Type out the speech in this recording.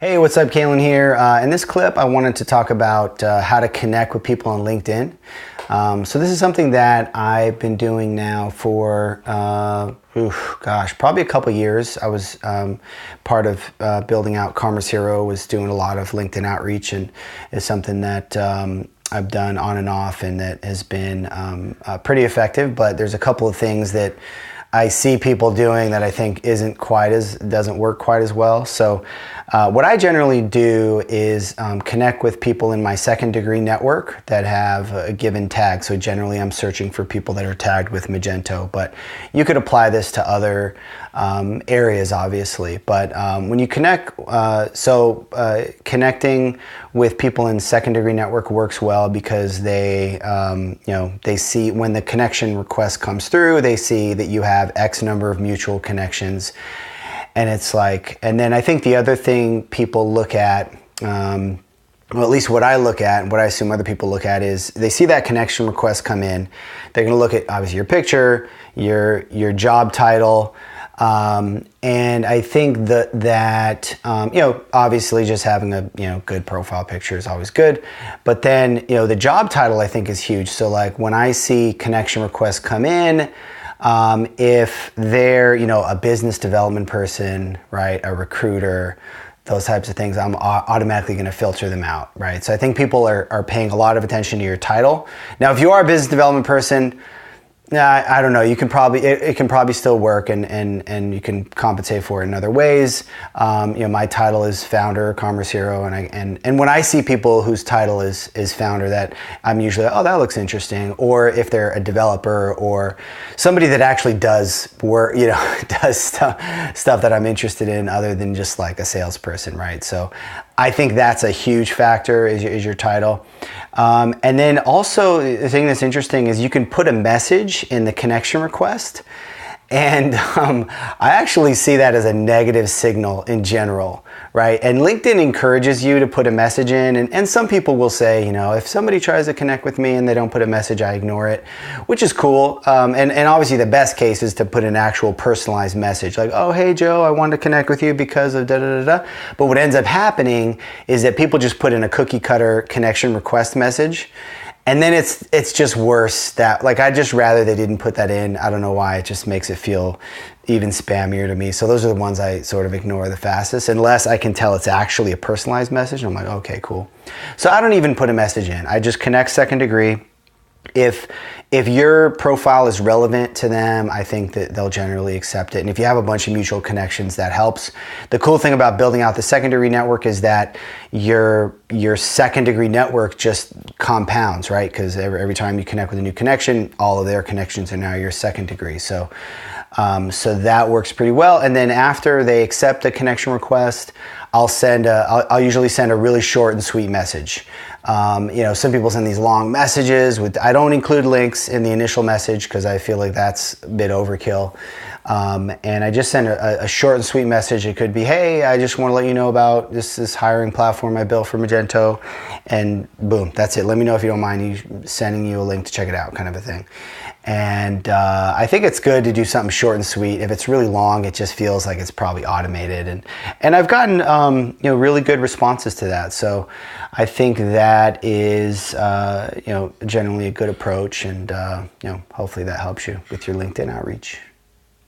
Hey, what's up? Kalen here. In this clip, I wanted to talk about how to connect with people on LinkedIn. So this is something that I've been doing now for, probably a couple years. I was part of building out Commerce Hero, was doing a lot of LinkedIn outreach, and it's something that I've done on and off, and that has been pretty effective. But there's a couple of things that I see people doing that I think doesn't work quite as well. So what I generally do is connect with people in my second degree network that have a given tag. So generally I'm searching for people that are tagged with Magento, but you could apply this to other areas, obviously. But when you connect, connecting with people in second degree network works well because they see when the connection request comes through, they see that you have X number of mutual connections. And it's like, and then I think the other thing people look at, well, at least what I look at and what I assume other people look at is they see that connection request come in. They're going to look at obviously your picture, your job title. And I think that obviously just having a, good profile picture is always good. But then, the job title I think is huge. So like when I see connection requests come in, if they're, a business development person, right, a recruiter, those types of things, I'm automatically going to filter them out, right? So I think people are paying a lot of attention to your title. Now, if you are a business development person, I don't know. You can probably it can probably still work, and you can compensate for it in other ways. My title is founder, Commerce Hero, and when I see people whose title is founder, that I'm usually, oh, that looks interesting. Or if they're a developer or somebody that actually does work, does stuff that I'm interested in, other than just like a salesperson, right? So I think that's a huge factor is your title. And then also the thing that's interesting is you can put a message in the connection request. And I actually see that as a negative signal in general, right? And LinkedIn encourages you to put a message in. And some people will say, if somebody tries to connect with me and they don't put a message, I ignore it, which is cool. And obviously the best case is to put an actual personalized message like, oh, hey, Joe, I wanted to connect with you because of da-da-da-da. But what ends up happening is that people just put in a cookie cutter connection request message. And then it's just worse that, like, I'd just rather they didn't put that in. I don't know why. It just makes it feel even spammier to me. So those are the ones I sort of ignore the fastest, unless I can tell it's actually a personalized message. I'm like, okay, cool. So I don't even put a message in. I just connect second degree. If your profile is relevant to them, I think that they'll generally accept it. And if you have a bunch of mutual connections, that helps. The cool thing about building out the second degree network is that your second degree network just compounds, right? Because every time you connect with a new connection, all of their connections are now your second degree. So that works pretty well. And then after they accept the connection request, I'll usually send a really short and sweet message. Some people send these long messages I don't include links in the initial message because I feel like that's a bit overkill. And I just send a short and sweet message. It could be, hey, I just want to let you know about this hiring platform I built for Magento, and boom, that's it. Let me know if you don't mind sending you a link to check it out, kind of a thing. And I think it's good to do something short and sweet. If it's really long, it just feels like it's probably automated. And I've gotten really good responses to that. So I think that is generally a good approach, and hopefully that helps you with your LinkedIn outreach.